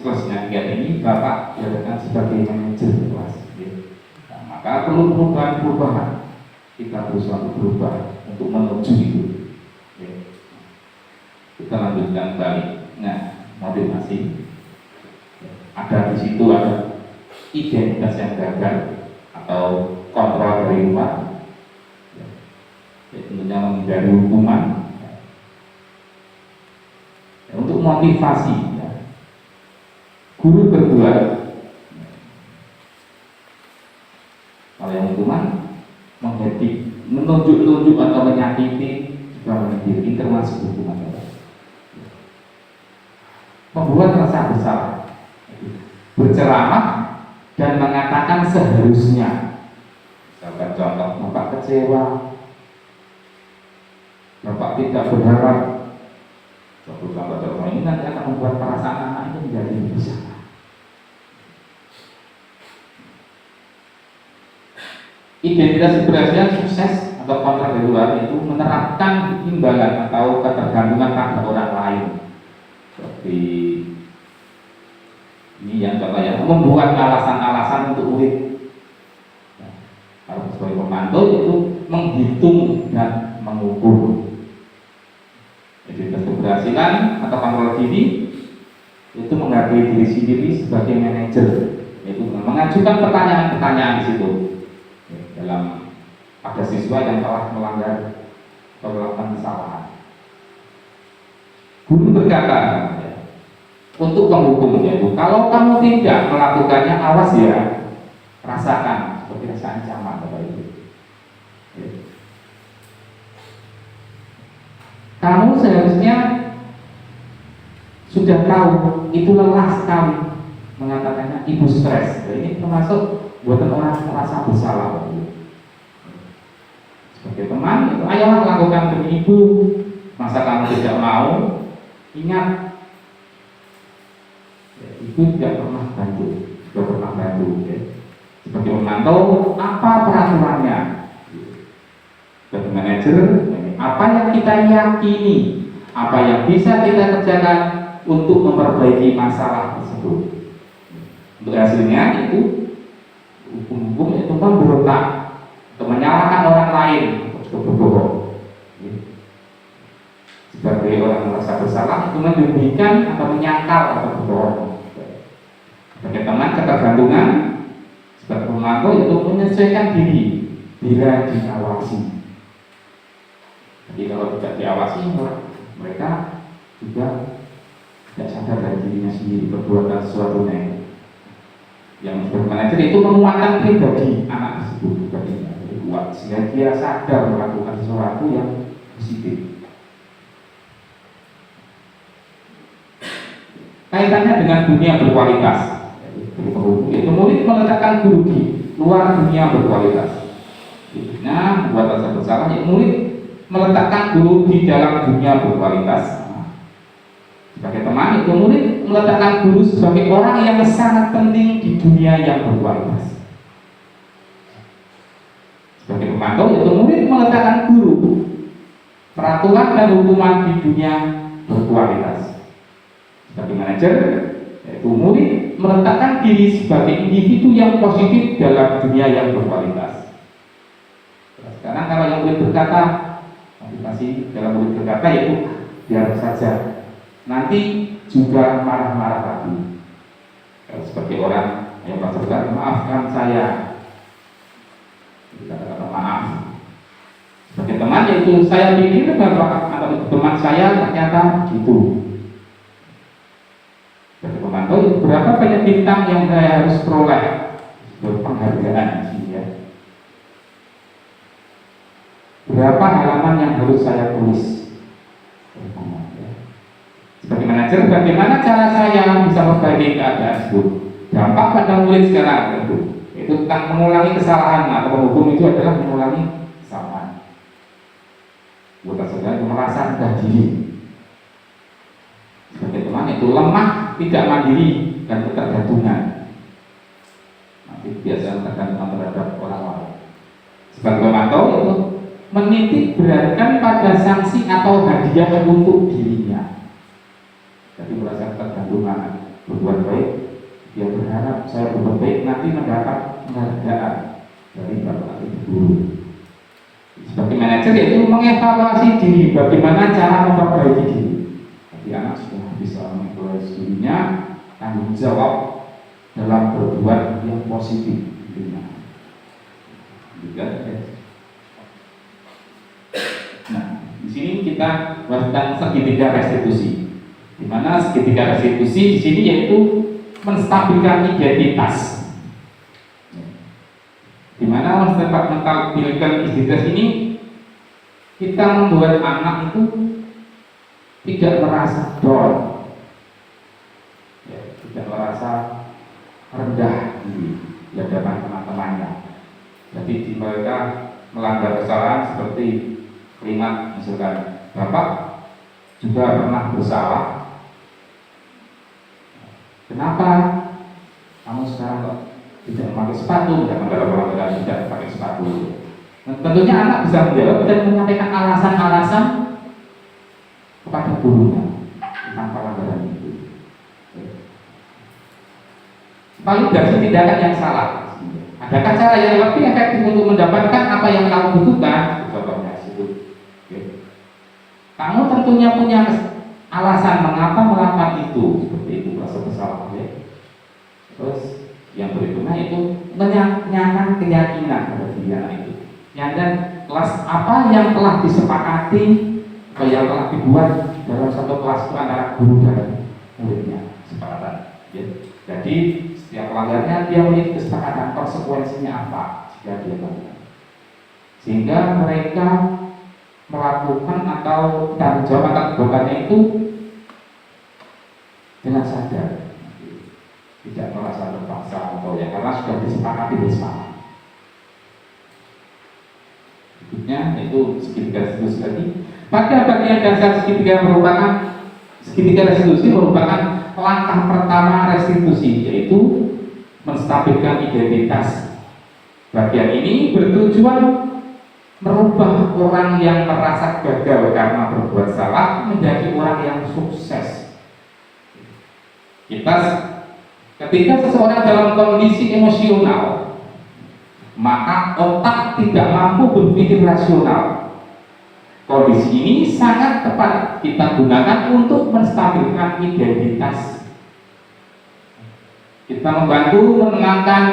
kelasnya ini Bapak diharapkan sebagai manajer kelas. Nah, maka perlu perubahan-perubahan. Kita berusaha untuk berubah untuk menuju itu. Kita lanjutkan balik. Nah, motivasi. Ada di situ ada identitas yang gagal atau kontrol dari luar. Tentunya menghindari hukuman. Untuk motivasi, guru berbuat. Kalau yang hukuman menunjuk-nunjuk atau menyakiti juga menjadi termasuk hukuman. Membuat rasa bersalah, berceramah dan mengatakan seharusnya. Misalkan contoh, Bapak kecewa, Bapak tidak berharap. Contoh ini nanti akan membuat perasaan anak itu menjadi besar. Identitas keberhasilan sukses atau kontrak dari luar itu menerapkan imbalan atau ketergantungan pada orang lain. Seperti ini yang contohnya membuat alasan-alasan untuk murid. Nah, kalau sebagai pemantau itu menghitung dan mengukur. Jadi keberhasilan atau kontrol diri itu menghargai diri sendiri sebagai manajer, yaitu mengajukan pertanyaan-pertanyaan di situ dalam pada siswa yang telah melanggar atau melakukan kesalahan. Guru berkata untuk penghukum, yaitu kalau kamu tidak melakukannya, awas ya, rasakan seperti rasa ancaman Bapak Ibu. Kamu seharusnya sudah tahu itu lelah sekali mengatakannya, ibu stres. Ini termasuk buatan orang merasa bersalah. Sebagai teman, itu ayolah lakukan demi ibu. Masa kamu tidak mau? Ingat, ibu tidak pernah bantu, sudah pernah bantu. Sebagai memantau apa peraturannya. Sebagai manajer, apa yang kita yakini, apa yang bisa kita kerjakan untuk memperbaiki masalah tersebut. Untuk hasilnya itu hukum-hukum itu memberontak atau menyalahkan orang lain untuk berbohong. Sebagai orang merasa bersalah itu mendudukan atau menyangkal atau berbohong. Sebagai teman ketergantungan, sebagai pemantau itu menyesuaikan diri bila diawasi. Jadi kalau tidak diawasi, mereka juga tidak sadar dari dirinya sendiri perbuatan sesuatunya. Yang bermanajer itu menguatkan pribadi anak tersebut, pribadinya kuat sehingga dia sadar melakukan sesuatu yang positif. Kaitannya dengan dunia berkualitas, itu murid meletakkan guru di luar dunia berkualitas. Nah, buat rasa bersalah, ya murid meletakkan guru di dalam dunia berkualitas. Sebagai teman, itu murid meletakkan guru sebagai orang yang sangat penting di dunia yang berkualitas. Sebagai pemantau, itu murid meletakkan guru, peraturan dan hukuman di dunia berkualitas. Sebagai manajer, yaitu murid meletakkan diri sebagai individu yang positif dalam dunia yang berkualitas. Sekarang kalau yang murid berkata, masih dalam murid berkata, yaitu biar saja, nanti juga marah-marah lagi. Seperti orang yang berkata, maafkan saya, kita kata maaf. Sebagai teman, yaitu saya pikir bahwa atau teman saya ternyata gitu. Sebagai pemantau, berapa banyak bintang yang saya harus peroleh penghargaan sih ya. Berapa halaman yang harus saya tulis? Sebagai manajer, bagaimana cara saya bisa memperbaiki keadaan tersebut? Dampak pada murid sekarang itu tentang mengulangi kesalahan atau menghukum itu adalah mengulangi kesalahan. Buat saudara itu merasa rendah diri. Sebagai teman itu lemah, tidak mandiri dan ketergantungan. Nanti biasa tergantung terhadap orang lain. Sebagai pemantau itu menitik beratkan pada sanksi atau hadiah untuk dirinya. Jadi merasa ketergantungan, berbuat baik, dia berharap saya berbuat baik nanti mendapat penghargaan dari bapak ibu guru. Sebagai manajer yaitu mengevaluasi diri, bagaimana cara memperbaiki diri. Jadi anak sudah bisa mengevaluasi dirinya, tanggung jawab dalam berbuat yang positif dirinya. Nah, di sini kita bahas tentang segitiga restitusi. Di mana segitiga restitusi di sini yaitu menstabilkan identitas. Di mana menstabilkan identitas ini kita membuat anak itu tidak merasa down, tidak merasa rendah di hadapan teman-temannya. Jadi di mereka melanggar kesalahan seperti kalimat misalkan Bapak juga pernah bersalah. Kenapa kamu sekarang kok tidak memakai sepatu? Tidak pakai sepatu. Nah, tentunya anak bisa menjawab dan menyampaikan alasan-alasan kepada gurunya tentang pelanggaran itu. Validasi tindakan yang salah. Adakah cara yang lebih efektif untuk mendapatkan apa yang kamu butuhkan? tentunya punya alasan mengapa melakukan itu, seperti itu bahasa pesawat ya. Terus yang berikutnya itu menyatakan keyakinan pada diri anak itu. Dan kelas apa yang telah disepakati atau yang telah dibuat dalam satu kelas itu antara guru dan muridnya, kesepakatan. Ya. Jadi setiap pelanggarnya dia memiliki kesepakatan konsekuensinya apa jika dia lakukan, sehingga mereka melakukan atau tanggung jawab atas perbuatannya itu dengan sadar, tidak merasa terpaksa atau ya karena sudah disepakati bersama. Berikutnya itu segitiga restitusi lagi. Pada bagian dasar segitiga restitusi merupakan langkah pertama restitusi, yaitu menstabilkan identitas. Bagian ini bertujuan merubah orang yang merasa gagal karena berbuat salah menjadi orang yang sukses. Ketika seseorang dalam kondisi emosional, maka otak tidak mampu berpikir rasional. Kondisi ini sangat tepat kita gunakan untuk menstabilkan identitas. Kita membantu menenangkan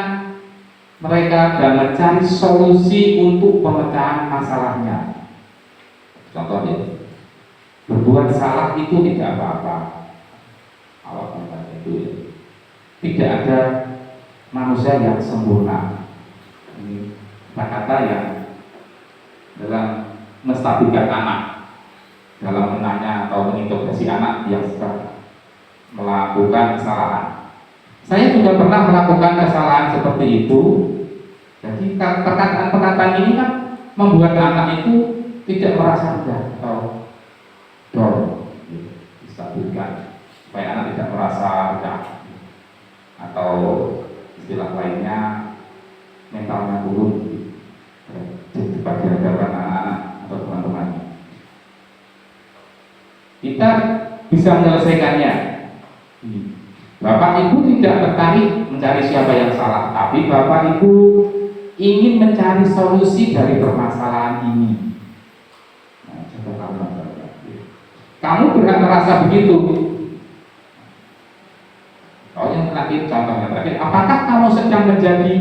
mereka dan mencari solusi untuk pemecahan masalahnya. Contohnya, berbuat salah itu tidak apa-apa. Awal itu ya. Tidak ada manusia yang sempurna. Ini kata yang dalam menstabilkan anak, dalam menanya atau menginterogasi anak yang sedang melakukan kesalahan. Saya juga pernah melakukan kesalahan seperti itu. Jadi perkataan-perkataan ini kan membuat anak itu tidak merasa rendah atau down, distabilkan supaya anak tidak merasa rendah, atau istilah lainnya mentalnya turun. Jadi bagi hadapan anak-anak atau teman-teman, kita bisa menyelesaikannya. Bapak Ibu tidak tertarik mencari siapa yang salah, tapi Bapak Ibu ingin mencari solusi dari permasalahan ini. Nah, kamu berhak merasa begitu. Oh, yang terakhir, contoh yang terakhir, apakah kamu sedang menjadi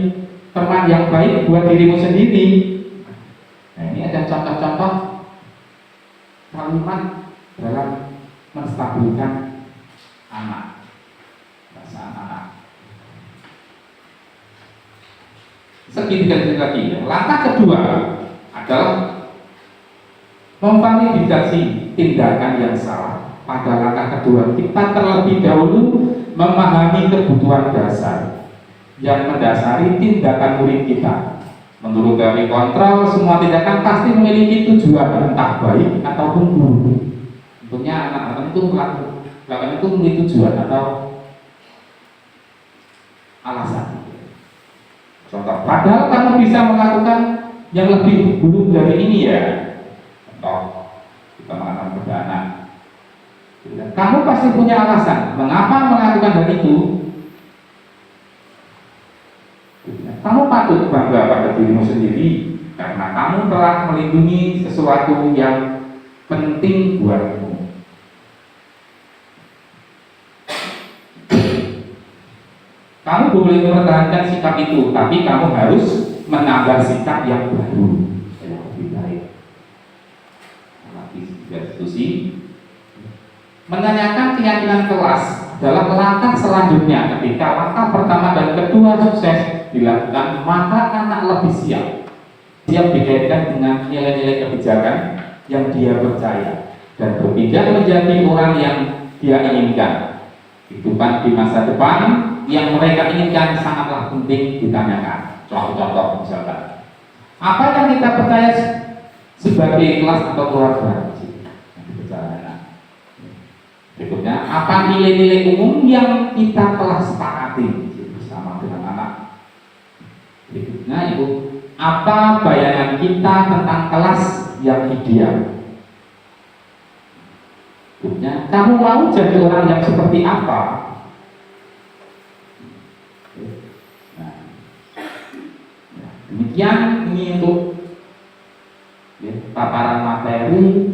teman yang baik buat dirimu sendiri? Nah, ini ada contoh-contoh kalimat dalam menstabilkan anak, perasaan anak. Segitiga lagi. Langkah kedua adalah memvalidasi tindakan yang salah. Pada langkah kedua, kita terlebih dahulu memahami kebutuhan dasar yang mendasari tindakan murid kita. Menurut teori kontrol, semua tindakan pasti memiliki tujuan, entah baik ataupun buruk. Tentunya anak-anak itu melakukan itu memiliki tujuan atau alasan. Contoh, padahal kamu bisa melakukan yang lebih buruk dari ini ya. Contoh, kita mengatakan kepada anak, kamu pasti punya alasan mengapa melakukan hal itu. Kamu patut bangga pada dirimu sendiri karena kamu telah melindungi sesuatu yang penting buatmu. Kamu boleh mempertahankan sikap itu, tapi kamu harus menambah sikap yang baru, yang lebih baik. Lagi institusi menanyakan keyakinan kelas adalah langkah selanjutnya. Ketika langkah pertama dan kedua sukses dilakukan, maka anak lebih siap dikaitkan dengan nilai-nilai kebijakan yang dia percaya dan berpindah menjadi orang yang dia inginkan. Kehidupan di masa depan yang mereka inginkan sangatlah penting ditanyakan. Contoh-contoh misalkan, apa yang kita percaya sebagai kelas atau keluarga? Berikutnya, apa nilai-nilai umum yang kita telah sepakati bersama dengan anak? Berikutnya itu, apa bayangan kita tentang kelas yang ideal? Berikutnya, kamu mau jadi orang yang seperti apa? Nah, demikian ini untuk paparan materi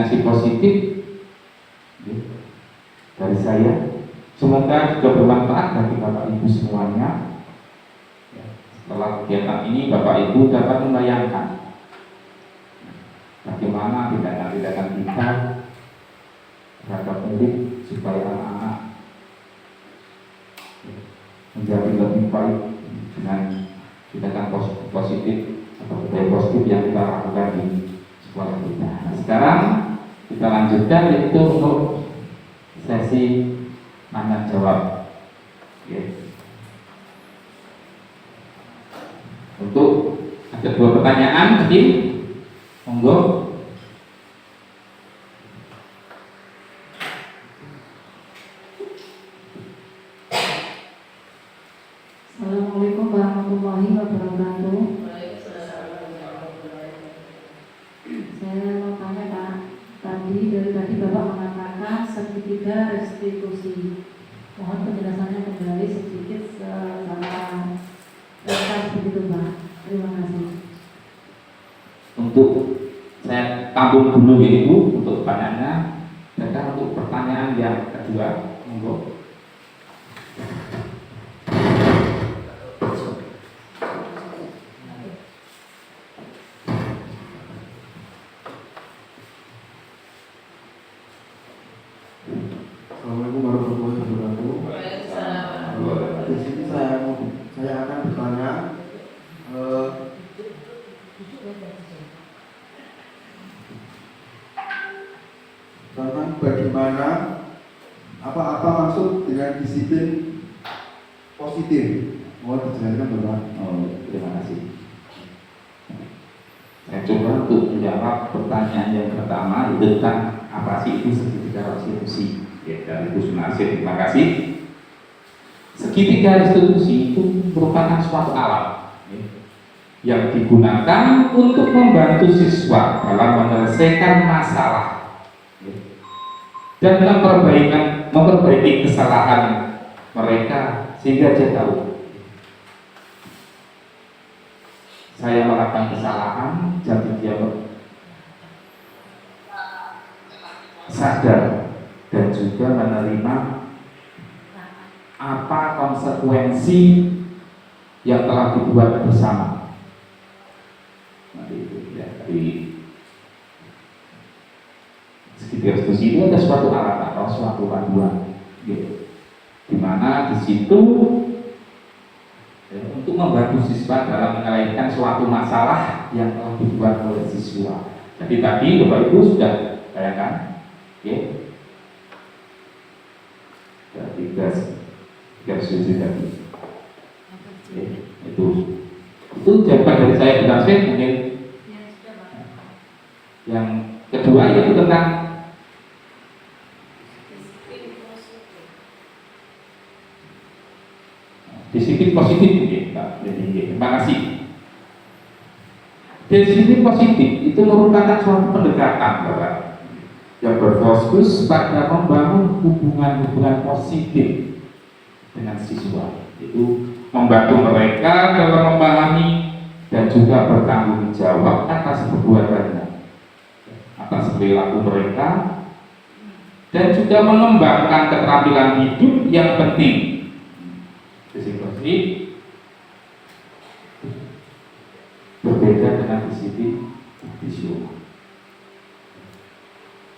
imajinasi positif ya, dari saya. Semoga juga bermanfaat bagi Bapak Ibu semuanya. Ya, setelah kegiatan ini Bapak Ibu dapat membayangkan bagaimana tindakan-tindakan kita terhadap murid supaya anak-anak menjadi lebih baik dengan tindakan positif atau budaya positif yang kita lakukan di sekolah kita. Nah, sekarang kita lanjutkan yaitu untuk sesi tanya jawab. Untuk ada 2 pertanyaan tadi, monggo. Assalamualaikum warahmatullahi wabarakatuh. Saya mau tanya Pak, dari tadi Bapak mengatakan segitiga restitusi. Mohon penjelasannya kembali sedikit secara ringkas begitu Pak. Terima kasih. Untuk saya tampung dulu ya Ibu untuk pertanyaannya. Dan untuk pertanyaan yang kedua, monggo. Assalamualaikum warahmatullahi wabarakatuh. Di sini saya akan bertanya tentang bagaimana apa maksud dengan disiplin positif. Mohon dijelaskan Bapak. Terima kasih. Saya coba untuk menjawab pertanyaan yang pertama tentang apa sih itu segitiga restitusi. Ya, dari Ibu Sunarsi, terima kasih. Segitiga restitusi itu merupakan suatu alat yang digunakan untuk membantu siswa dalam menyelesaikan masalah dan memperbaiki kesalahan mereka sehingga dia tahu saya melakukan kesalahan, jadi dia sadar dan juga menerima apa konsekuensi yang telah dibuat bersama. Nanti itu ya, dari segitiga restitusi itu ada suatu alat atau suatu panduan, gitu. Dimana di situ ya, untuk membantu siswa dalam menyelesaikan suatu masalah yang telah dibuat oleh siswa. Jadi tadi Bapak Ibu sudah bayangkan, ya. Tiga restitusi tadi. Itu jawaban dari saya Bintang Sweet. Mungkin yang kedua yaitu tentang disiplin positif. Terima kasih. Disiplin positif itu merupakan suatu pendekatan Bapak yang berfokus pada membangun hubungan-hubungan positif dengan siswa, itu membantu mereka dalam memahami dan juga bertanggung jawab atas perbuatannya, atas perilaku mereka, dan juga mengembangkan keterampilan hidup yang penting. Disiplin berbeda dengan disiplin visual.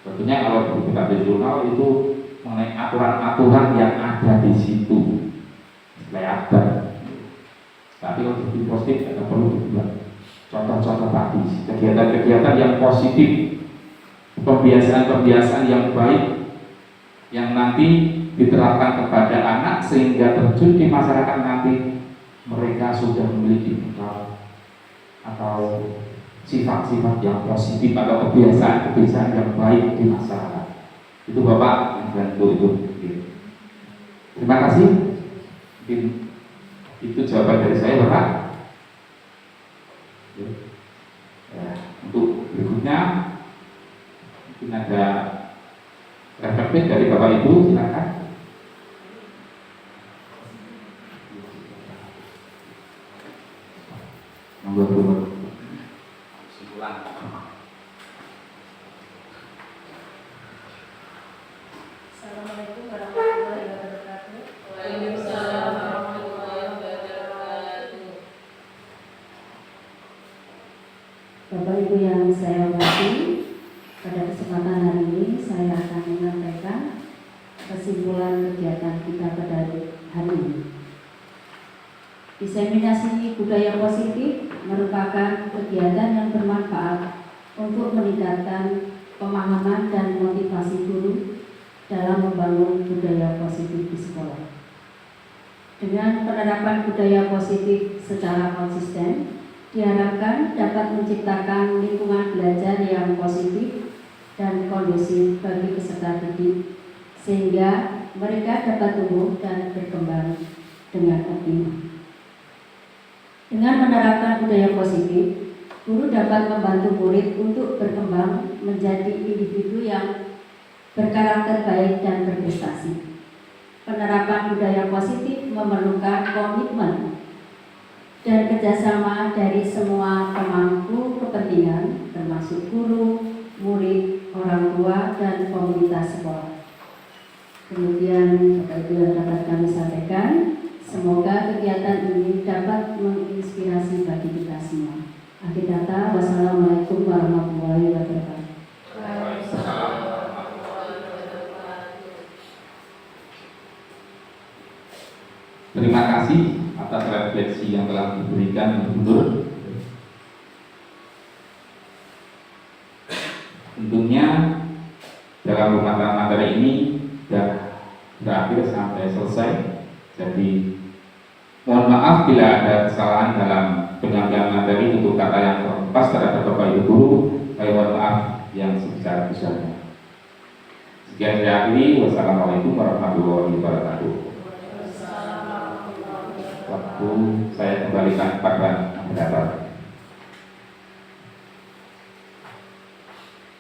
Tentunya kalau kita visual itu mengenai aturan-aturan yang ada di situ, kelihatan. Tapi kalau disiplin positif ada perlu dibuat contoh-contoh tadi, kegiatan-kegiatan yang positif, pembiasaan-pembiasaan yang baik, yang nanti diterapkan kepada anak sehingga terjun di masyarakat nanti mereka sudah memiliki bekal atau sifat-sifat yang positif atau kebiasaan-kebiasaan yang baik di masyarakat. Itu Bapak yang bantu itu. Terima kasih. Mungkin itu jawaban dari saya Bapak. Ya, untuk berikutnya mungkin ada refleksi dari Bapak Ibu, silakan. Monggo. Bapak Ibu yang saya hormati, pada kesempatan hari ini saya akan menyampaikan kesimpulan kegiatan kita pada hari ini. Diseminasi budaya positif merupakan kegiatan yang bermanfaat untuk meningkatkan pemahaman dan motivasi guru dalam membangun budaya positif di sekolah. Dengan penerapan budaya positif secara konsisten, diharapkan dapat menciptakan lingkungan belajar yang positif dan kondusif bagi peserta didik, sehingga mereka dapat tumbuh dan berkembang dengan optimal. Dengan menerapkan budaya positif, guru dapat membantu murid untuk berkembang menjadi individu yang berkarakter baik dan berprestasi. Penerapan budaya positif memerlukan komitmen dan kerjasama dari semua pemangku kepentingan, termasuk guru, murid, orang tua, dan komunitas sekolah. Kemudian, Bapak Ibu yang dapat kami sampaikan, semoga kegiatan ini dapat menginspirasi bagi kita semua. Akhir kata, wassalamualaikum warahmatullahi wabarakatuh. Terima kasih atas refleksi yang telah diberikan Gubernur. Tentunya dalam pemaparan materi ini sudah berakhir sampai selesai. Jadi mohon maaf bila ada kesalahan dalam penyampaian materi untuk kata yang kurang pas terhadap Bapak Ibu guru. Saya mohon maaf yang sebesar-besarnya. Sekian saya akhiri. Wassalamualaikum warahmatullahi wabarakatuh. Waktu saya kembalikan kepada moderator.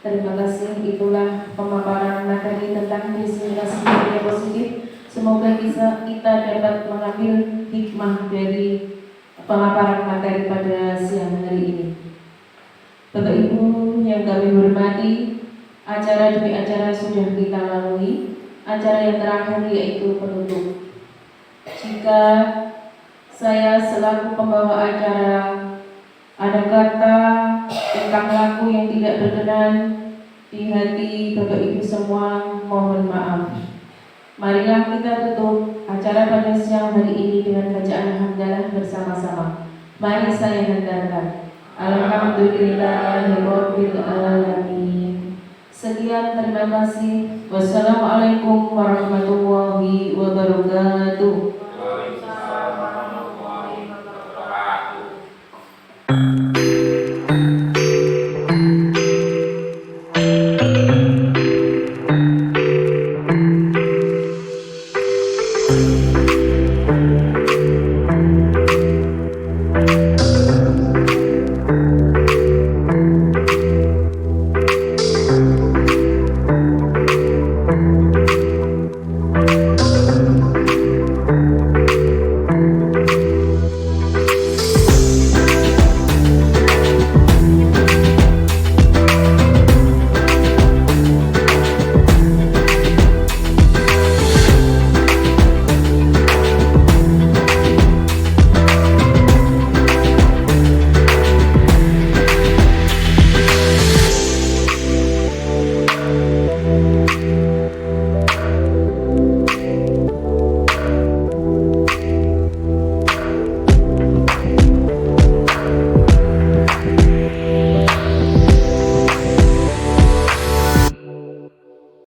Terima kasih, itulah pemaparan materi tentang diseminasi budaya positif. Semoga kita dapat mengambil hikmah dari pemaparan materi pada siang hari ini. Bapak Ibu yang kami hormati, acara demi acara sudah kita lalui. Acara yang terakhir yaitu penutup. Jika saya selaku pembawa acara ada kata tentang laku yang tidak berkenan di hati Bapak Ibu semua, mohon maaf. Marilah kita tutup acara pada siang hari ini dengan bacaan hamdalah bersama-sama. Mari saya hantarkan. Alhamdulillahirabbil alamin. Sekian, terima kasih. Wassalamualaikum warahmatullahi wabarakatuh.